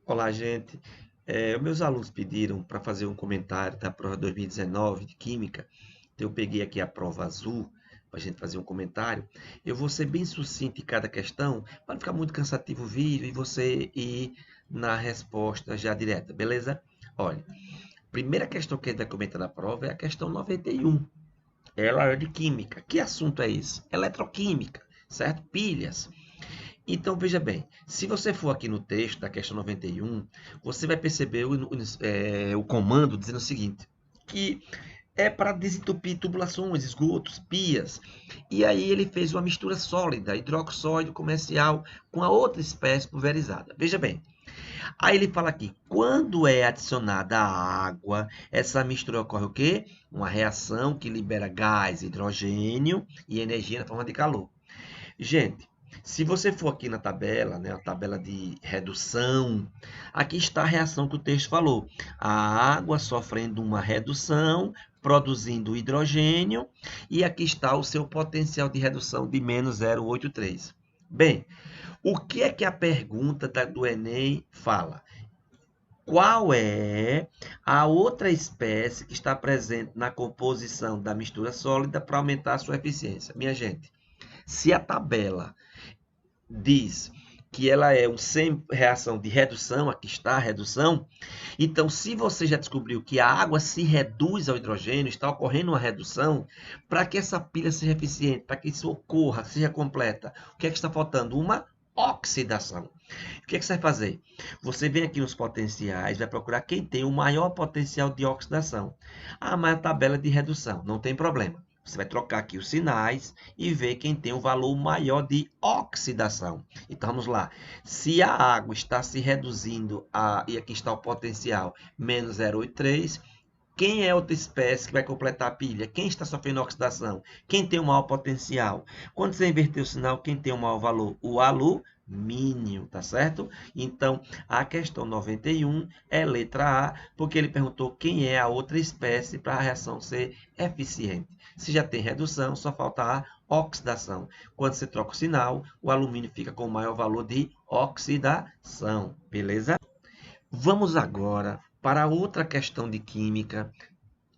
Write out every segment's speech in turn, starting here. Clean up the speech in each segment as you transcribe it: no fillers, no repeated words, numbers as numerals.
Olá, gente. Meus alunos pediram para fazer um comentário da prova 2019 de Química. Então, eu peguei aqui a prova azul para a gente fazer um comentário. Eu vou ser bem sucinto em cada questão, para não ficar muito cansativo o vídeo e você ir na resposta já direta, beleza? Olha, a primeira questão que a gente vai comentar na prova é a questão 91. Ela é de Química. Que assunto é esse? Eletroquímica, certo? Pilhas. Então, veja bem, se você for aqui no texto da questão 91, você vai perceber o comando dizendo o seguinte, que é para desentupir tubulações, esgotos, pias. E aí ele fez uma mistura sólida, hidroxóide comercial, com a outra espécie pulverizada. Veja bem, aí ele fala aqui, quando é adicionada a água, essa mistura ocorre o quê? Uma reação que libera gás, hidrogênio e energia na forma de calor. Gente, se você for aqui na tabela, né, a tabela de redução, aqui está a reação que o texto falou. A água sofrendo uma redução, produzindo hidrogênio, e aqui está o seu potencial de redução de menos 0,83. Bem, o que é que a pergunta do Enem fala? Qual é a outra espécie que está presente na composição da mistura sólida para aumentar a sua eficiência? Minha gente, se a tabela diz que ela é sem reação de redução, aqui está a redução, então se você já descobriu que a água se reduz ao hidrogênio, está ocorrendo uma redução, para que essa pilha seja eficiente, para que isso ocorra, seja completa, o que é que está faltando? Uma oxidação. O que é que você vai fazer? Você vem aqui nos potenciais, vai procurar quem tem o maior potencial de oxidação. Ah, mas a tabela de redução, não tem problema. Você vai trocar aqui os sinais e ver quem tem o valor maior de oxidação. Então vamos lá. Se a água está se reduzindo, e aqui está o potencial, menos 0,83, quem é outra espécie que vai completar a pilha? Quem está sofrendo oxidação? Quem tem o maior potencial? Quando você inverter o sinal, quem tem o maior valor? O alumínio, tá certo? Então, a questão 91 é letra A, porque ele perguntou quem é a outra espécie para a reação ser eficiente. Se já tem redução, só falta a oxidação. Quando você troca o sinal, o alumínio fica com o maior valor de oxidação, beleza? Vamos agora para outra questão de química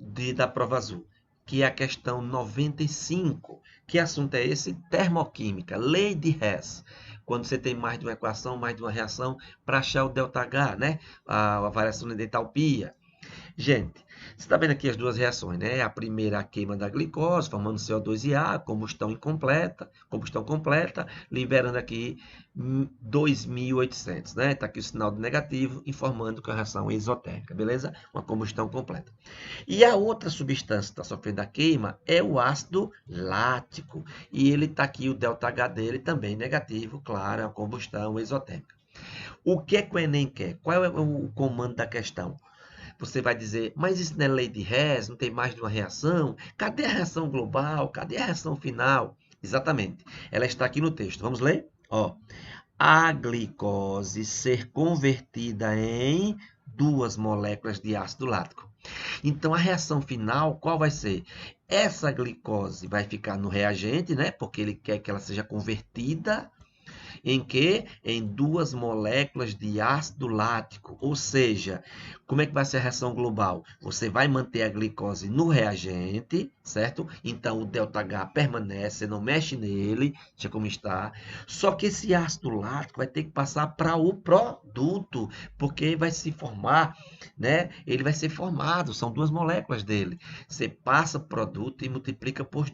da prova azul, que é a questão 95. Que assunto é esse? Termoquímica, lei de Hess. Quando você tem mais de uma equação, mais de uma reação, para achar o ΔH, né? A variação de entalpia. Gente, você está vendo aqui as duas reações, né? A primeira, a queima da glicose, formando CO2 e A, combustão completa, liberando aqui 2.800, né? Está aqui o sinal do negativo, informando que é a reação exotérmica, beleza? Uma combustão completa. E a outra substância que está sofrendo a queima é o ácido lático. E ele está aqui, o ΔH dele também negativo, claro, é uma combustão exotérmica. O que é que o Enem quer? Qual é o comando da questão? Você vai dizer, mas isso não é lei de Hess, não tem mais de uma reação? Cadê a reação global? Cadê a reação final? Exatamente. Ela está aqui no texto. Vamos ler? Ó, a glicose ser convertida em duas moléculas de ácido lático. Então, a reação final, qual vai ser? Essa glicose vai ficar no reagente, né? Porque ele quer que ela seja convertida em que? Em duas moléculas de ácido lático. Ou seja, como é que vai ser a reação global? Você vai manter a glicose no reagente, certo? Então o ΔH permanece, você não mexe nele, deixa como está. Só que esse ácido lático vai ter que passar para o produto, porque vai se formar, né? Ele vai ser formado, são duas moléculas dele. Você passa o produto e multiplica por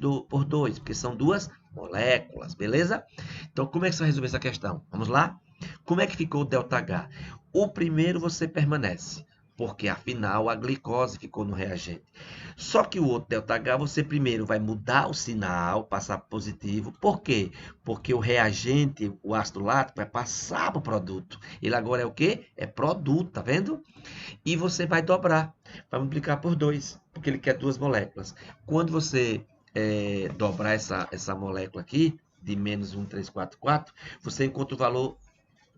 dois, porque são duas moléculas, beleza? Então, como é que você vai resolver essa questão? Vamos lá? Como é que ficou o ΔH? O primeiro você permanece, porque afinal a glicose ficou no reagente. Só que o outro ΔH você primeiro vai mudar o sinal, passar positivo. Por quê? Porque o reagente, o ácido lático, vai passar para o produto. Ele agora é o quê? É produto, tá vendo? E você vai dobrar, vai multiplicar por 2, porque ele quer duas moléculas. Quando você dobrar essa molécula aqui, de menos 1,344, você encontra o valor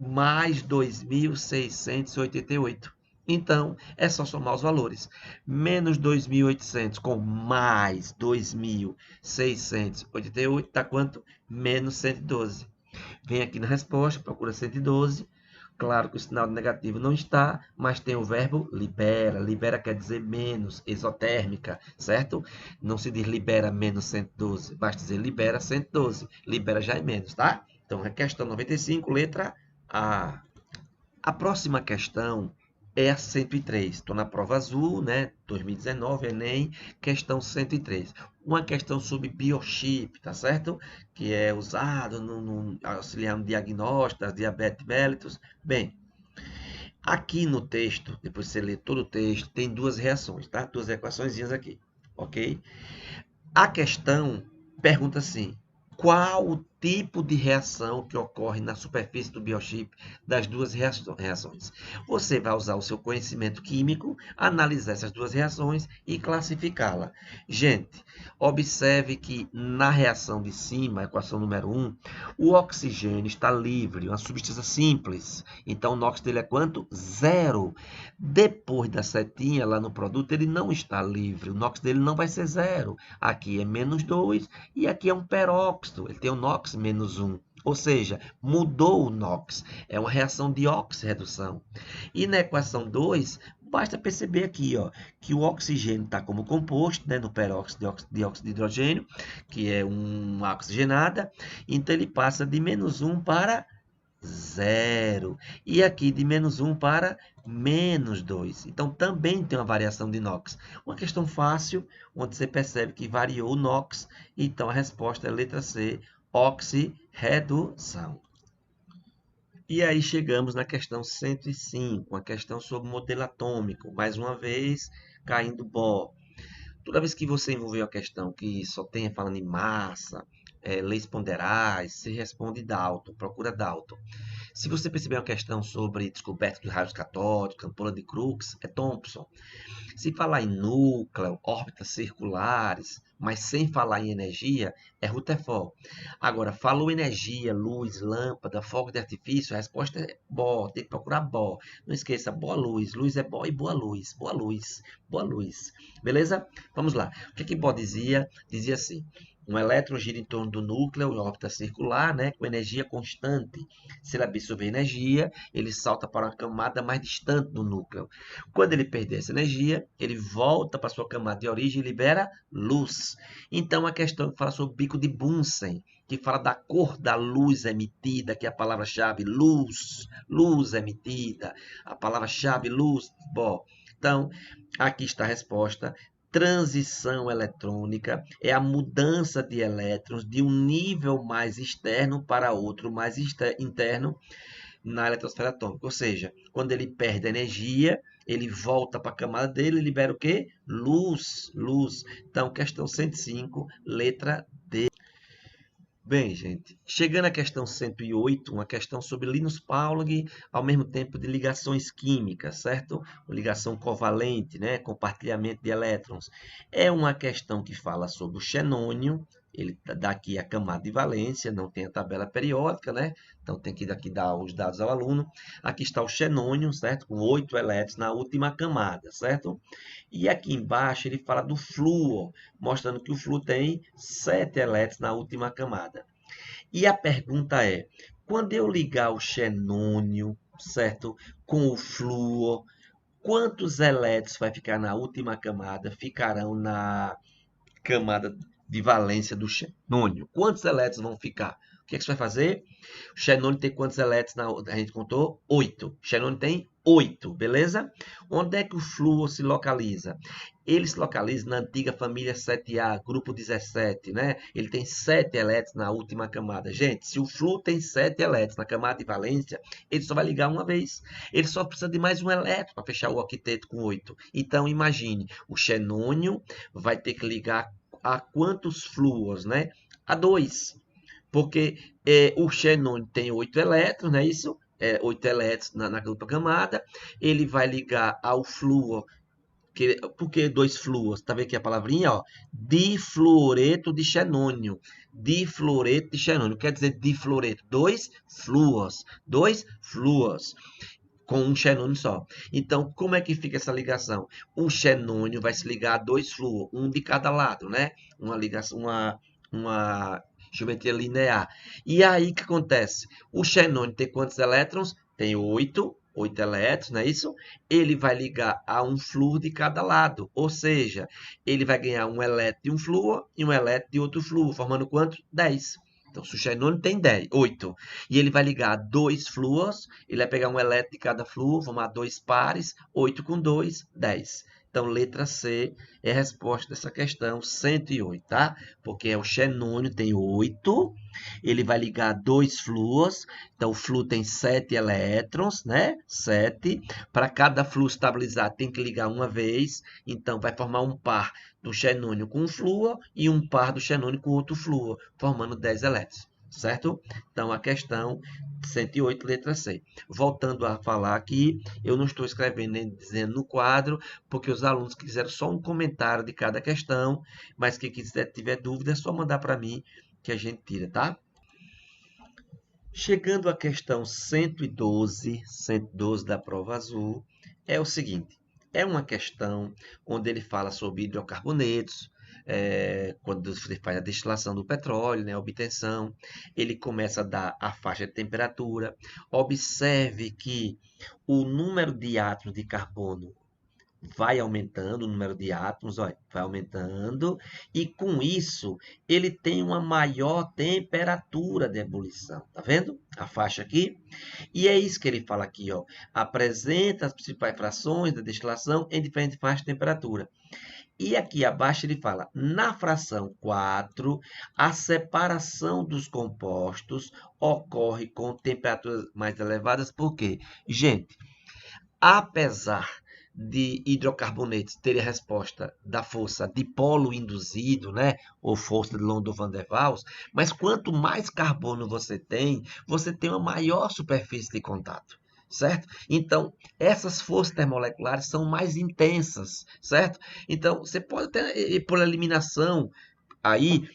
mais 2.688. Então, é só somar os valores. Menos 2.800 com mais 2.688 dá quanto? Menos 112. Vem aqui na resposta, procura 112. Claro que o sinal negativo não está, mas tem o verbo libera. Libera quer dizer menos, exotérmica, certo? Não se diz libera menos 112, basta dizer libera 112. Libera já é menos, tá? Então, a questão 95, letra A. A próxima questão é a 103. Estou na prova azul, né? 2019, Enem, questão 103. Uma questão sobre biochip, tá certo? Que é usado no auxiliar no diagnóstico das diabetes mellitus. Bem, aqui no texto, depois você lê todo o texto, tem duas reações, tá? Duas equaçõezinhas aqui, ok? A questão pergunta assim: qual o tipo de reação que ocorre na superfície do biochip das duas reações? Você vai usar o seu conhecimento químico, analisar essas duas reações e classificá-la. Gente, observe que na reação de cima, a equação número 1, o oxigênio está livre, uma substância simples. Então, o NOx dele é quanto? Zero. Depois da setinha lá no produto, ele não está livre. O NOx dele não vai ser zero. Aqui é menos 2 e aqui é um peróxido. Ele tem o NOx menos 1. Ou seja, mudou o NOx. É uma reação de oxirredução. E na equação 2, basta perceber aqui, ó, que o oxigênio está como composto, né, no peróxido de dióxido de hidrogênio, que é uma oxigenada. Então, ele passa de menos 1 para zero. E aqui de menos 1 para menos 2. Então, também tem uma variação de NOx. Uma questão fácil, onde você percebe que variou o NOx. Então, a resposta é a letra C, oxirredução. E aí chegamos na questão 105, uma questão sobre modelo atômico. Mais uma vez, caindo Bohr. Toda vez que você envolver uma questão que só tenha falando em massa, leis ponderais, se responde Dalton, procura Dalton. Se você perceber uma questão sobre descoberta dos raios catódicos, ampola de Crookes, é Thomson. Se falar em núcleo, órbitas circulares, mas sem falar em energia, é Rutherford. Agora, falou energia, luz, lâmpada, fogo de artifício, a resposta é Bohr, tem que procurar Bohr. Não esqueça, boa luz, luz é Bohr e boa luz, boa luz, boa luz. Beleza? Vamos lá. O que Bohr dizia? Dizia assim: um elétron gira em torno do núcleo em órbita circular, né, com energia constante. Se ele absorver energia, ele salta para uma camada mais distante do núcleo. Quando ele perder essa energia, ele volta para sua camada de origem e libera luz. Então, a questão que fala sobre o bico de Bunsen, que fala da cor da luz emitida, que é a palavra-chave luz, luz emitida, a palavra-chave luz, bom. Então, aqui está a resposta. Transição eletrônica é a mudança de elétrons de um nível mais externo para outro mais interno na eletrosfera atômica. Ou seja, quando ele perde energia, ele volta para a camada dele e libera o quê? Luz, luz. Então, questão 105, letra D. Bem, gente, chegando à questão 108, uma questão sobre Linus Pauling, ao mesmo tempo de ligações químicas, certo? Ligação covalente, né? Compartilhamento de elétrons. É uma questão que fala sobre o xenônio, ele dá aqui a camada de valência, não tem a tabela periódica, né? Então tem que aqui dar os dados ao aluno. Aqui está o xenônio, certo? Com 8 elétrons na última camada, certo? E aqui embaixo ele fala do flúor, mostrando que o flúor tem 7 elétrons na última camada. E a pergunta é, quando eu ligar o xenônio, certo, com o flúor, quantos elétrons vai ficar na última camada, ficarão na camada de valência do xenônio? Quantos elétrons vão ficar? O que é que você vai fazer? O xenônio tem quantos elétrons? A gente contou? 8. O xenônio tem 8, beleza? Onde é que o flúor se localiza? Ele se localiza na antiga família 7A, grupo 17, né? Ele tem 7 elétrons na última camada. Gente, se o flúor tem 7 elétrons na camada de valência, ele só vai ligar uma vez. Ele só precisa de mais um elétron para fechar o octeto com 8. Então, imagine, o xenônio vai ter que ligar a quantos flúors, né? A 2. Porque o xenônio tem 8 elétrons, não é isso? 8 elétrons na dupla camada. Ele vai ligar ao flúor. Por que 2 flúors? Está vendo aqui a palavrinha? Ó, difluoreto de xenônio. Difluoreto de xenônio. Quer dizer difluoreto? 2 flúors. 2 flúors. Com um xenônio só. Então, como é que fica essa ligação? O xenônio vai se ligar a 2 flúor, um de cada lado, né? Uma ligação, uma geometria linear. E aí o que acontece? O xenônio tem quantos elétrons? tem 8 elétrons, não é isso? Ele vai ligar a um flúor de cada lado, ou seja, ele vai ganhar um elétron de um flúor e um elétron de outro flúor, formando quanto? 10. Então, se o xenônio tem 10, 8, e ele vai ligar dois flúors, ele vai pegar um elétron de cada flúor, formar dois pares, 8 com 2, 10. Então, letra C é a resposta dessa questão 108, tá? Porque é o xenônio, tem 8, ele vai ligar dois flúors, então o flúor tem 7 elétrons, né? 7. Para cada flúor estabilizar, tem que ligar uma vez, então vai formar um par do xenônio com um flúor e um par do xenônio com outro flúor, formando 10 elétrons, certo? Então a questão 108, letra C. Voltando a falar aqui, eu não estou escrevendo nem dizendo no quadro, porque os alunos quiseram só um comentário de cada questão, mas quem tiver dúvida é só mandar para mim que a gente tira, tá? Chegando à questão 112 da prova azul, é o seguinte: é uma questão onde ele fala sobre hidrocarbonetos, quando você faz a destilação do petróleo, né, a obtenção, ele começa a dar a faixa de temperatura. Observe que o número de átomos de carbono vai aumentando, o número de átomos, olha, vai aumentando, e com isso ele tem uma maior temperatura de ebulição. Tá vendo a faixa aqui? E é isso que ele fala aqui, ó. Apresenta as principais frações da destilação em diferentes faixas de temperatura. E aqui abaixo ele fala, na fração 4, a separação dos compostos ocorre com temperaturas mais elevadas, por quê? Gente, apesar de hidrocarbonetos terem a resposta da força dipolo induzido, né, ou força de Londo-Van der Waals, mas quanto mais carbono você tem uma maior superfície de contato, certo? Então, essas forças termoleculares são mais intensas, certo? Então, você pode até, por eliminação, aí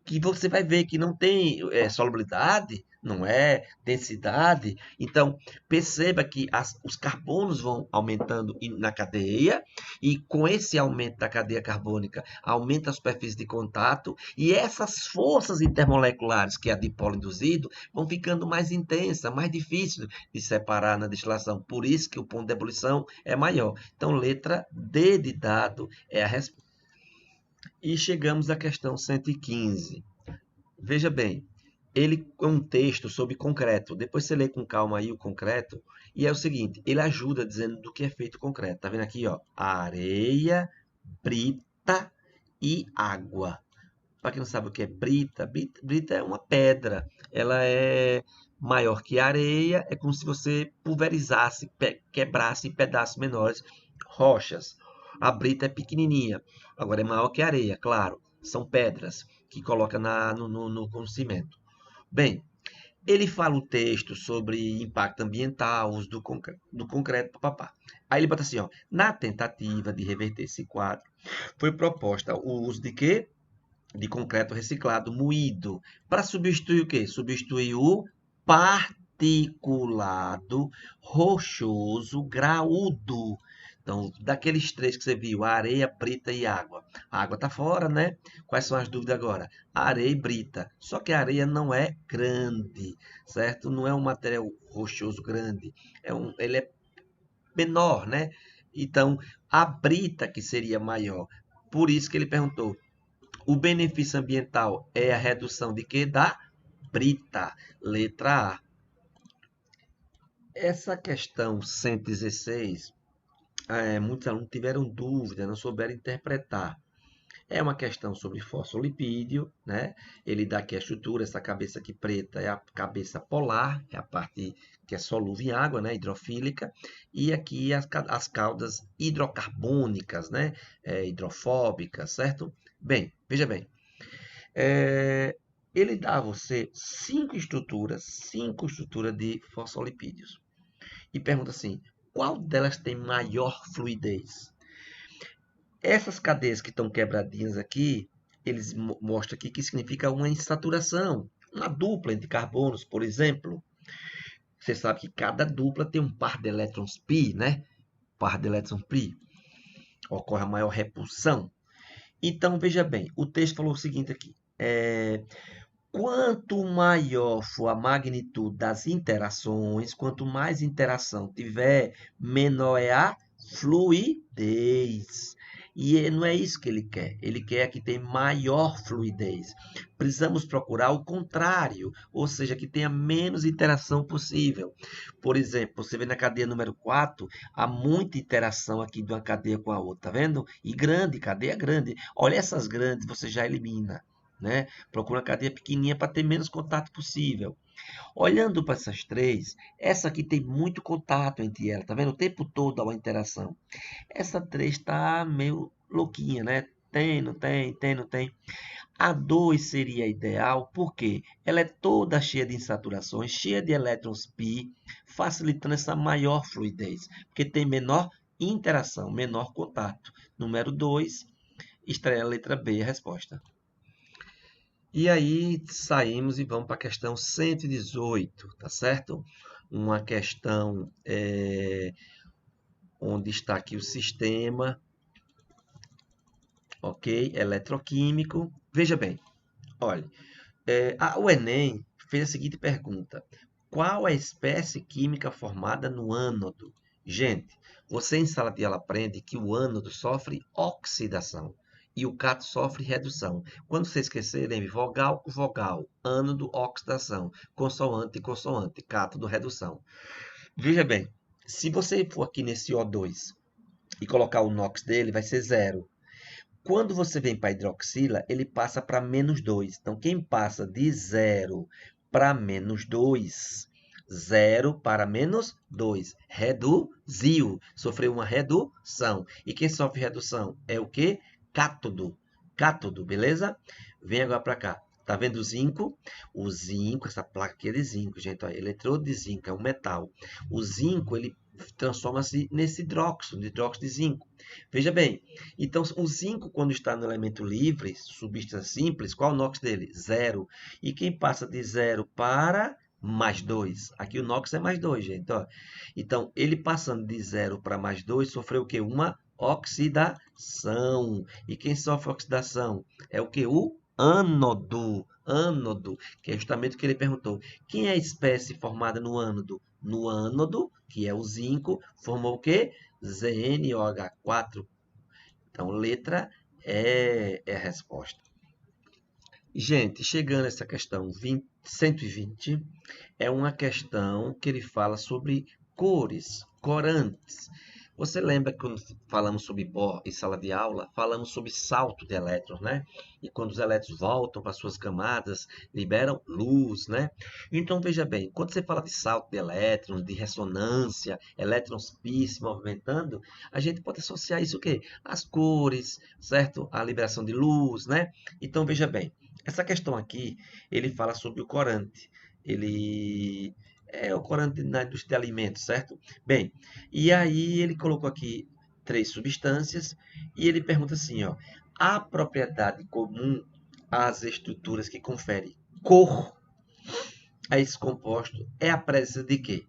que você vai ver que não tem solubilidade, não é densidade. Então, perceba que os carbonos vão aumentando na cadeia, e com esse aumento da cadeia carbônica, aumenta a superfície de contato, e essas forças intermoleculares, que é a dipolo induzido, vão ficando mais intensas, mais difícil de separar na destilação. Por isso que o ponto de ebulição é maior. Então, letra D de dado é a resposta. E chegamos à questão 115. Veja bem, ele é um texto sobre concreto. Depois você lê com calma aí o concreto. E é o seguinte, ele ajuda dizendo do que é feito o concreto. Tá vendo aqui, ó? Areia, brita e água. Para quem não sabe o que é brita, brita é uma pedra. Ela é maior que a areia. É como se você pulverizasse, quebrasse em pedaços menores rochas. A brita é pequenininha. Agora é maior que a areia, claro. São pedras que coloca no cimento. Bem, ele fala o texto sobre impacto ambiental, uso do concreto, papapá. Aí ele bota assim, ó, na tentativa de reverter esse quadro, foi proposta o uso de quê? De concreto reciclado moído, para substituir o quê? Substituir o particulado rochoso graúdo. Então, daqueles três que você viu, areia, brita e água. A água está fora, né? Quais são as dúvidas agora? Areia e brita. Só que a areia não é grande, certo? Não é um material rochoso grande. Ele é menor, né? Então, a brita que seria maior. Por isso que ele perguntou, o benefício ambiental é a redução de quê? Da brita. Letra A. Essa questão 116, muitos alunos tiveram dúvida, não souberam interpretar. É uma questão sobre fosfolipídio, né? Ele dá aqui a estrutura, essa cabeça aqui preta é a cabeça polar, é a parte que é solúvel em água, né? Hidrofílica, e aqui as caudas hidrocarbônicas, né? Hidrofóbicas, certo? Bem, veja bem, ele dá a você cinco estruturas de fosfolipídios. E pergunta assim, qual delas tem maior fluidez? Essas cadeias que estão quebradinhas aqui, eles mostram aqui que significa uma insaturação. Uma dupla entre carbonos, por exemplo. Você sabe que cada dupla tem um par de elétrons pi, né? Par de elétrons pi. Ocorre a maior repulsão. Então, veja bem, o texto falou o seguinte aqui. Quanto maior for a magnitude das interações, quanto mais interação tiver, menor é a fluidez. E não é isso que ele quer. Ele quer que tenha maior fluidez. Precisamos procurar o contrário, ou seja, que tenha menos interação possível. Por exemplo, você vê na cadeia número 4, há muita interação aqui de uma cadeia com a outra, tá vendo? E grande, cadeia grande. Olha essas grandes, você já elimina, né? Procura uma cadeia pequenininha para ter menos contato possível. Olhando para essas três, essa aqui tem muito contato entre elas, tá vendo? O tempo todo há uma interação. Essa três está meio louquinha, né? Tem, não tem, tem, não tem. A 2 seria ideal porque ela é toda cheia de insaturações, cheia de elétrons pi, facilitando essa maior fluidez, porque tem menor interação, menor contato. Número 2, extrair a letra B, a resposta. E aí saímos e vamos para a questão 118, tá certo? Uma questão onde está aqui o sistema, ok? Eletroquímico. Veja bem, olha, o Enem fez a seguinte pergunta: qual a espécie química formada no ânodo? Gente, você em sala de aula aprende que o ânodo sofre oxidação e o cátodo sofre redução. Quando você esquecer, lembre vogal com vogal, ânodo, oxidação, consoante, consoante, cátodo, redução. Veja bem, se você for aqui nesse O2 e colocar o NOx dele, vai ser zero. Quando você vem para a hidroxila, ele passa para -2. Então, quem passa de 0 para -2, 0 para -2, reduziu, sofreu uma redução. E quem sofre redução é o quê? Cátodo. Cátodo, beleza? Vem agora para cá. Tá vendo o zinco? O zinco, essa placa aqui é de zinco, gente. Ó, eletrodo de zinco, é um metal. O zinco, ele transforma-se nesse hidróxido de zinco. Veja bem, então o zinco, quando está no elemento livre, substância simples, qual é o NOx dele? Zero. E quem passa de 0 para +2? Aqui o NOx é +2, gente. Ó. Então, ele passando de 0 para +2, sofreu o quê? Uma oxidação. E quem sofre oxidação é o que? O ânodo. Ânodo, que é justamente o que ele perguntou. Quem é a espécie formada no ânodo? No ânodo, que é o zinco, formou o quê? ZnOH4. Então, letra é a resposta. Gente, chegando a essa questão 120, é uma questão que ele fala sobre cores, corantes. Você lembra que quando falamos sobre Bohr em sala de aula, falamos sobre salto de elétrons, né? E quando os elétrons voltam para suas camadas, liberam luz, né? Então, veja bem, quando você fala de salto de elétrons, de ressonância, elétrons pi se movimentando, a gente pode associar isso o quê? As cores, certo? A liberação de luz, né? Então, veja bem, essa questão aqui, ele fala sobre o corante. Ele é o corante na indústria de alimentos, certo? Bem, e aí ele colocou aqui 3 substâncias e ele pergunta assim, ó, a propriedade comum às estruturas que confere cor a esse composto é a presença de quê?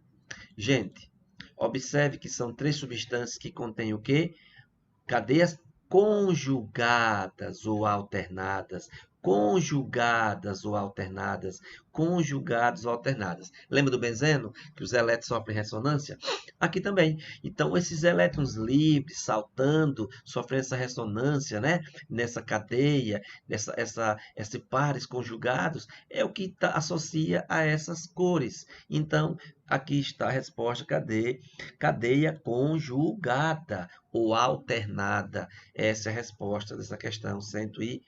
Gente, observe que são 3 substâncias que contêm o quê? Cadeias conjugadas ou alternadas, conjugadas ou alternadas, conjugadas ou alternadas. Lembra do benzeno, que os elétrons sofrem ressonância? Aqui também. Então, esses elétrons livres, saltando, sofrendo essa ressonância, né? Nessa cadeia, esses pares conjugados, é o que associa a essas cores. Então, aqui está a resposta, cadê? Cadeia conjugada ou alternada. Essa é a resposta dessa questão 100 e...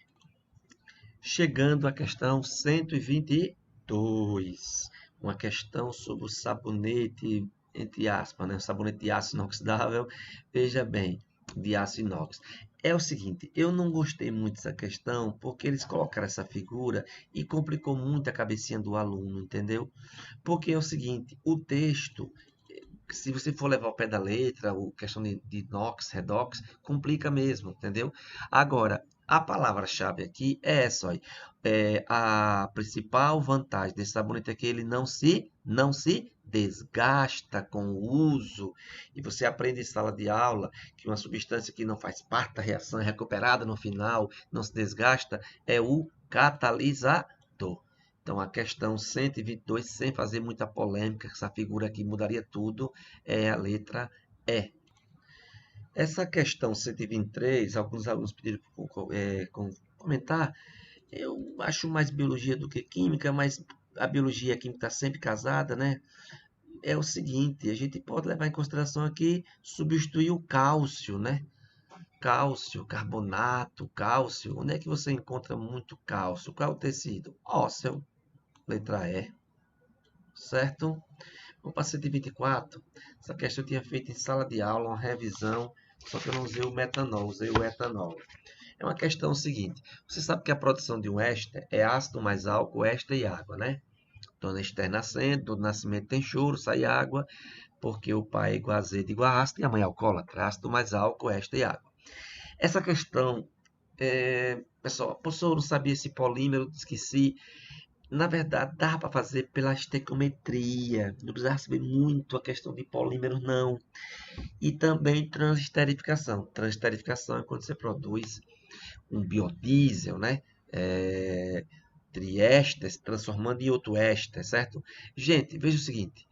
Chegando à questão 122. Uma questão sobre o sabonete, entre aspas, né? O sabonete de aço inoxidável. Veja bem, de aço inox. É o seguinte, eu não gostei muito dessa questão porque eles colocaram essa figura e complicou muito a cabecinha do aluno, entendeu? Porque é o seguinte, o texto, se você for levar ao pé da letra, a questão de inox, redox, complica mesmo, entendeu? Agora, a palavra-chave aqui é essa, ó, a principal vantagem desse sabonete é que ele não se desgasta com o uso. E você aprende em sala de aula que uma substância que não faz parte da reação é recuperada no final, não se desgasta, é o catalisador. Então, a questão 122, sem fazer muita polêmica, essa figura aqui mudaria tudo, é a letra E. Essa questão 123, alguns alunos pediram comentar. Eu acho mais biologia do que química, mas a biologia e a química está sempre casada, né? É o seguinte, a gente pode levar em consideração aqui substituir o cálcio, né? Cálcio, carbonato, cálcio. Onde é que você encontra muito cálcio? Qual é o tecido? Ósseo, letra E, certo? Vamos para 124. Essa questão eu tinha feito em sala de aula, uma revisão, só que eu não usei o metanol, usei o etanol. É uma questão seguinte, você sabe que a produção de um éster é ácido mais álcool, éster e água, né? Então, éster nascendo, do nascimento tem choro, sai água, porque o pai é igual a azedo igual a ácido e a mãe é alcoólatra, ácido mais álcool, éster e água. Essa questão, pessoal, professor, eu não sabia esse polímero, esqueci. Na verdade, dá para fazer pela estequiometria, não precisava saber muito a questão de polímeros, não. E também transesterificação. Transesterificação é quando você produz um biodiesel, né? Triéster, transformando em outro éster, certo? Gente, veja o seguinte.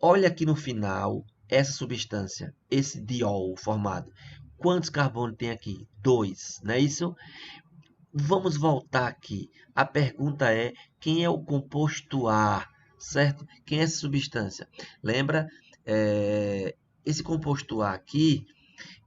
Olha aqui no final, essa substância, esse diol formado. Quantos carbonos tem aqui? 2, não é isso? Vamos voltar aqui. A pergunta é, quem é o composto A, certo? Quem é essa substância? Lembra? Esse composto A aqui,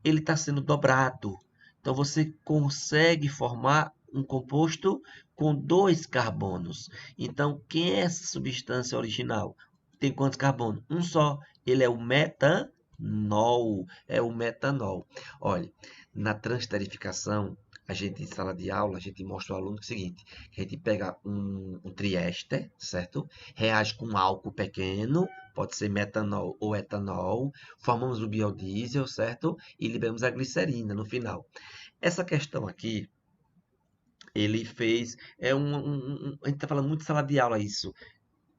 ele está sendo dobrado. Então, você consegue formar um composto com 2 carbonos. Então, quem é essa substância original? Tem quantos carbonos? Um só. Ele é o metanol. É o metanol. Olha, na transesterificação, a gente, em sala de aula, a gente mostra ao aluno o seguinte, que a gente pega um triéster, certo? Reage com um álcool pequeno, pode ser metanol ou etanol, formamos o biodiesel, certo? E liberamos a glicerina no final. Essa questão aqui, ele fez, a gente está falando muito de sala de aula isso,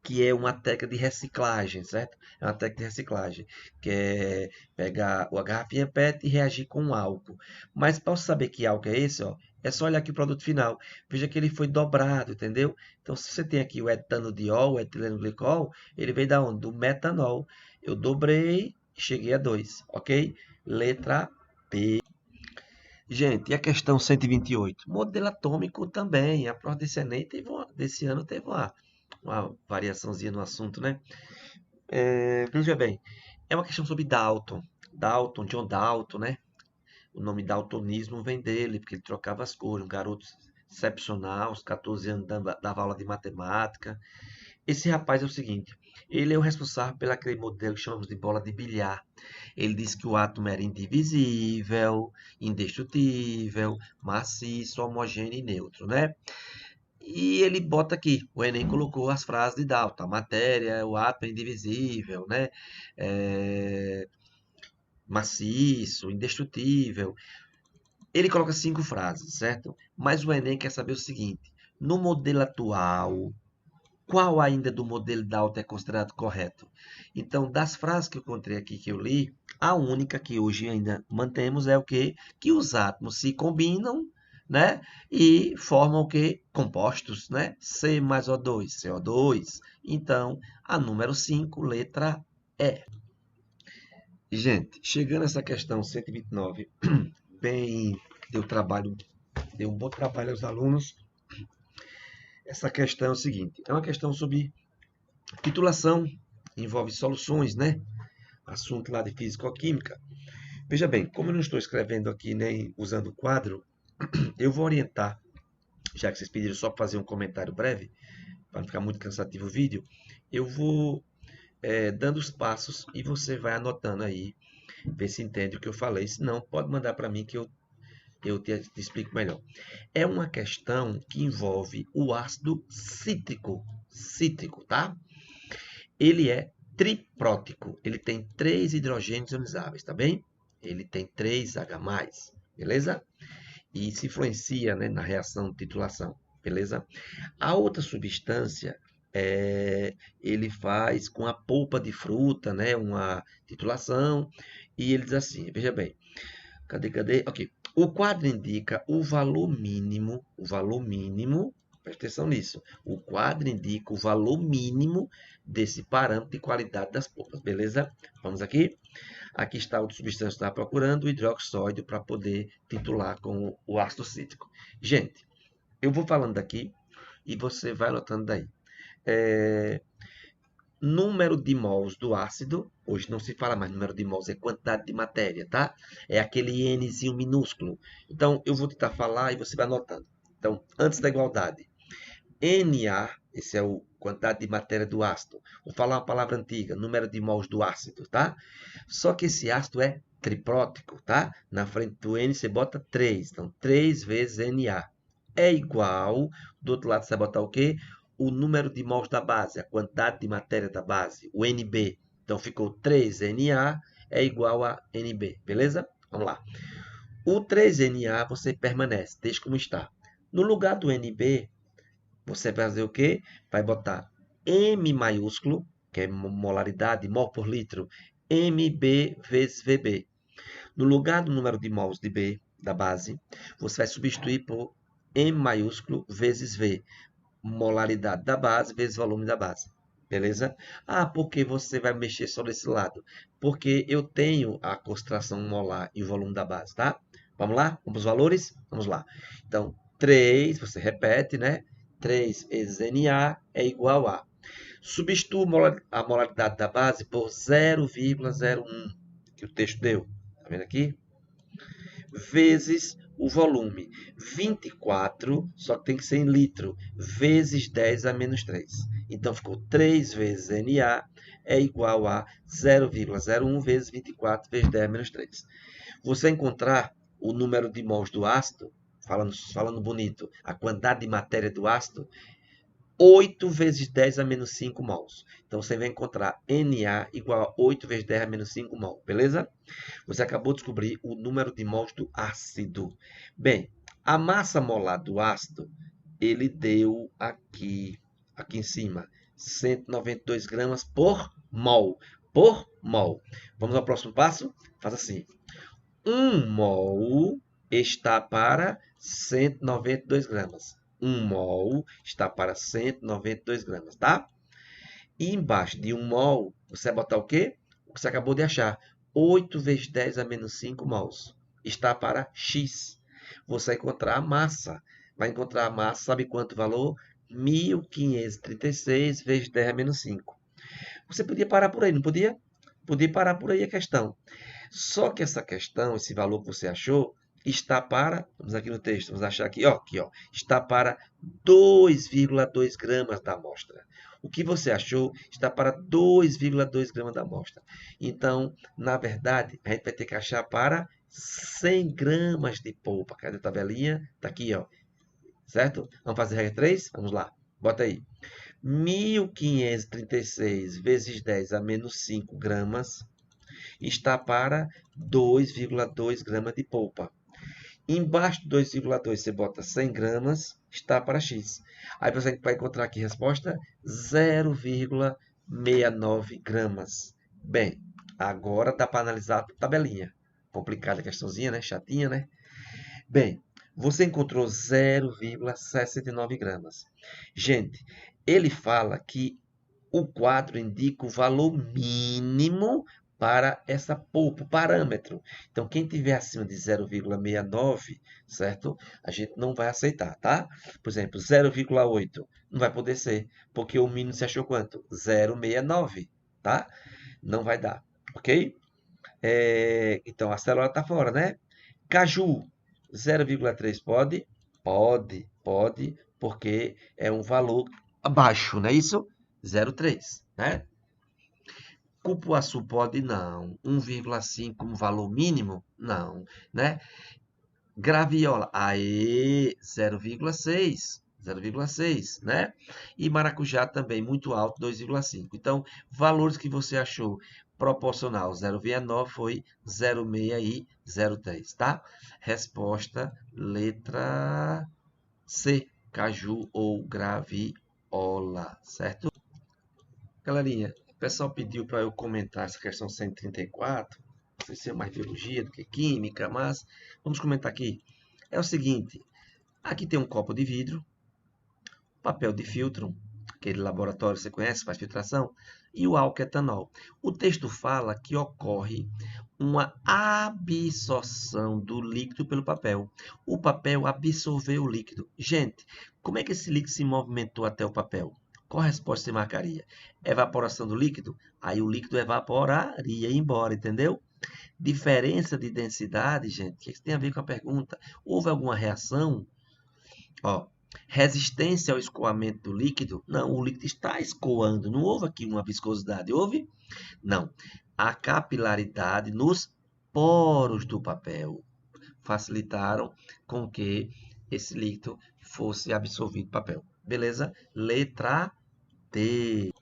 que é uma técnica de reciclagem, certo? É uma técnica de reciclagem, que é pegar a garrafinha PET e reagir com álcool. Mas para saber que álcool é esse, ó, é só olhar aqui o produto final. Veja que ele foi dobrado, entendeu? Então, se você tem aqui o etanodiol, o etileno glicol, ele veio da onde? Do metanol. Eu dobrei e cheguei a 2, ok? Letra P. Gente, e a questão 128? Modelo atômico também. A prova desse ano teve uma variaçãozinha no assunto, né? Veja bem, é uma questão sobre Dalton. Dalton, John Dalton, né? O nome daltonismo vem dele, porque ele trocava as cores. Um garoto excepcional, aos 14 anos dava aula de matemática. Esse rapaz é o seguinte, ele é o responsável pelo aquele modelo que chamamos de bola de bilhar. Ele disse que o átomo era indivisível, indestrutível, maciço, homogêneo e neutro, né? E ele bota aqui, o Enem colocou as frases de Dalton, a matéria, o átomo é indivisível, né? É, maciço, indestrutível. Ele coloca 5 frases, certo? Mas o Enem quer saber o seguinte, no modelo atual, qual ainda do modelo Dalton é considerado correto? Então, das frases que eu encontrei aqui, que eu li, a única que hoje ainda mantemos é o quê? Que os átomos se combinam, né? E formam o quê? Compostos, né? C mais O2, CO2. Então, a número 5, letra E. Gente, chegando a essa questão 129, bem, deu um bom trabalho aos alunos. Essa questão é o seguinte, é uma questão sobre titulação, envolve soluções, né? Assunto lá de físico-química. Veja bem, como eu não estou escrevendo aqui nem usando o quadro, eu vou orientar, já que vocês pediram só para fazer um comentário breve, para não ficar muito cansativo o vídeo, eu vou dando os passos e você vai anotando aí, ver se entende o que eu falei. Se não, pode mandar para mim que eu te explico melhor. É uma questão que envolve o ácido cítrico, tá? Ele é triprótico. Ele tem 3 hidrogênios ionizáveis, tá bem? Ele tem 3 H+, beleza? E se influencia, né, na reação de titulação, beleza? A outra substância, ele faz com a polpa de fruta, né, uma titulação, e ele diz assim, veja bem, cadê? Ok. O quadro indica o valor mínimo, Presta atenção nisso. O quadro indica o valor mínimo desse parâmetro de qualidade das polpas, beleza? Vamos aqui. Aqui está o substância que está procurando, o hidroxóide, para poder titular com o ácido cítrico. Gente, eu vou falando daqui e você vai anotando daí. Número de mols do ácido, hoje não se fala mais número de mols, é quantidade de matéria, tá? É aquele Nzinho minúsculo. Então, eu vou tentar falar e você vai anotando. Então, antes da igualdade, Na, esse é o quantidade de matéria do ácido. Vou falar uma palavra antiga, número de mols do ácido, tá? Só que esse ácido é triprótico, tá? Na frente do N você bota 3. Então, 3 vezes Na é igual, do outro lado você vai botar o quê? O número de mols da base, a quantidade de matéria da base, o NB. Então, ficou 3Na é igual a NB, beleza? Vamos lá. O 3Na você permanece, deixa como está. No lugar do NB, você vai fazer o quê? Vai botar M maiúsculo, que é molaridade, mol por litro, MB vezes VB. No lugar do número de mols de B, da base, você vai substituir por M maiúsculo vezes V, molaridade da base vezes volume da base. Beleza? Ah, porque você vai mexer só desse lado? Porque eu tenho a concentração molar e o volume da base, tá? Vamos lá? Vamos para os valores? Vamos lá. Então, 3, você repete, né? 3 vezes Na é igual a... Substitua a molaridade da base por 0,01, que o texto deu. Tá vendo aqui? Vezes o volume. 24, só que tem que ser em litro, vezes 10 a menos 3. Então, ficou 3 vezes Na é igual a 0,01 vezes 24 vezes 10 a menos 3. Você vai encontrar o número de mols do ácido, falando bonito, a quantidade de matéria do ácido, 8 vezes 10 a menos 5 mols. Então, você vai encontrar Na igual a 8 vezes 10 a menos 5 mols, beleza? Você acabou de descobrir o número de mols do ácido. Bem, a massa molar do ácido, ele deu aqui em cima, 192 gramas por mol. Por mol. Vamos ao próximo passo? Faz assim. 1 mol está para 192 gramas. 1 mol está para 192 gramas, tá? E embaixo de 1 mol, você vai botar o quê? O que você acabou de achar. 8 vezes 10 a menos 5 mols. Está para X. Você vai encontrar a massa. Vai encontrar a massa, sabe quanto valor? 1.536 vezes 10 a menos 5. Você podia parar por aí, não podia? Podia parar por aí a questão. Só que essa questão, esse valor que você achou, está para, vamos aqui no texto, vamos achar aqui, ó, está para 2,2 gramas da amostra. O que você achou está para 2,2 gramas da amostra. Então, na verdade, a gente vai ter que achar para 100 gramas de polpa. Cadê a tabelinha? Está aqui, ó. Certo? Vamos fazer regra 3? Vamos lá. Bota aí. 1.536 vezes 10 a menos 5 gramas está para 2,2 gramas de polpa. Embaixo de 2,2 você bota 100 gramas, está para X. Aí você vai encontrar aqui a resposta 0,69 gramas. Bem, agora dá para analisar a tabelinha. Complicada a questãozinha, né? Chatinha, né? Bem, você encontrou 0,69 gramas. Gente, ele fala que o quadro indica o valor mínimo para essa polpa, o parâmetro. Então, quem tiver acima de 0,69, certo? A gente não vai aceitar, tá? Por exemplo, 0,8 não vai poder ser, porque o mínimo se achou quanto? 0,69, tá? Não vai dar, ok? Então, a célula está fora, né? Caju, 0,3 pode? Pode, porque é um valor abaixo, não é isso? 0,3, né? Cupuaçu pode? Não. 1,5 como valor mínimo? Não, né? Graviola, aê, 0,6. 0,6, né? E maracujá também muito alto, 2,5. Então, valores que você achou proporcional 0,9 foi 0,6 e 0,3, tá? Resposta letra C, caju ou graviola, certo? Galerinha, o pessoal pediu para eu comentar essa questão 134. Não sei se é mais biologia do que química, mas vamos comentar aqui. É o seguinte, aqui tem um copo de vidro, papel de filtro, aquele laboratório que você conhece, faz filtração, e o álcool etanol. O texto fala que ocorre uma absorção do líquido pelo papel. O papel absorveu o líquido. Gente, como é que esse líquido se movimentou até o papel? Qual a resposta você marcaria? Evaporação do líquido? Aí o líquido evaporaria e ia embora, entendeu? Diferença de densidade, gente, o que isso tem a ver com a pergunta? Houve alguma reação? Ó, resistência ao escoamento do líquido? Não, o líquido está escoando. Não houve aqui uma viscosidade, houve? Não. A capilaridade nos poros do papel facilitaram com que esse líquido fosse absorvido no papel. Beleza? Letra D.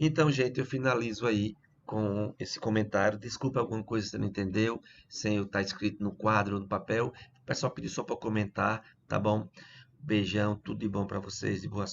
Então, gente, eu finalizo aí com esse comentário. Desculpa alguma coisa que você não entendeu, sem eu estar escrito no quadro ou no papel. O pessoal pediu só para comentar, tá bom? Beijão, tudo de bom para vocês e boa sorte.